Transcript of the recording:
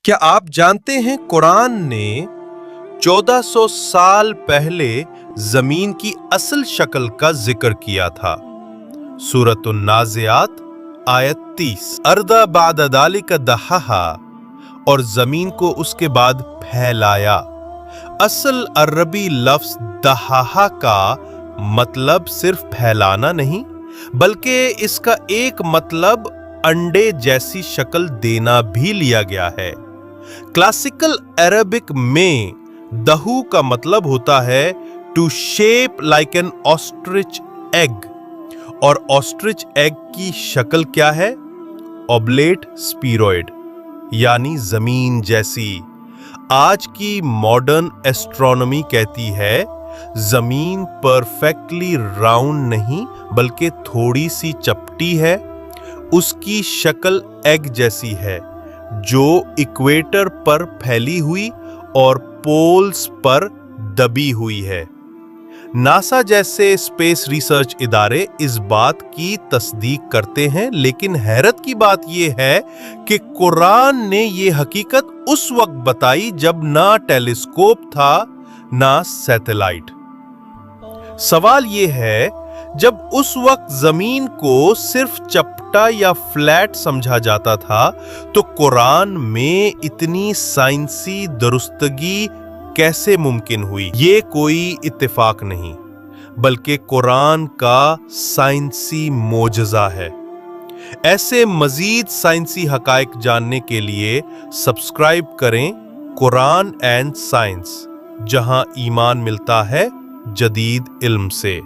क्या आप जानते हैं कुरान ने 1400 साल पहले जमीन की असल शक्ल का जिक्र किया था। सूरतुन नाज़ियात आयत 30 अर्दा बाद दालिका दहाहा, और जमीन को उसके बाद फैलाया। असल अरबी लफ्ज दहाहा का मतलब सिर्फ फैलाना नहीं, बल्कि इसका एक मतलब अंडे जैसी शक्ल देना भी लिया गया है। क्लासिकल अरबिक में दहू का मतलब होता है to shape like an ostrich egg, और ऑस्ट्रिच एग की शक्ल क्या है? ऑब्लेट स्पीरोइड, यानी जमीन जैसी। आज की मॉडर्न एस्ट्रोनॉमी कहती है जमीन परफेक्टली राउंड नहीं बल्कि थोड़ी सी चपटी है। उसकी शक्ल एग जैसी है, जो इक्वेटर पर फैली हुई और पोल्स पर दबी हुई है। नासा जैसे स्पेस रिसर्च इदारे इस बात की तस्दीक करते हैं, लेकिन हैरत की बात यह है कि कुरान ने यह हकीकत उस वक्त बताई जब ना टेलीस्कोप था ना सैटेलाइट। सवाल यह है, जब उस वक्त जमीन को सिर्फ चपटा या फ्लैट समझा जाता था, तो कुरान में इतनी साइंसी दुरुस्तगी कैसे मुमकिन हुई? ये कोई इत्तेफाक नहीं, बल्कि कुरान का साइंसी मोजज़ा है। ऐसे मजीद साइंसी हकायक जानने के लिए सब्सक्राइब करें कुरान एंड साइंस, जहां ईमान मिलता है जदीद इल्म से।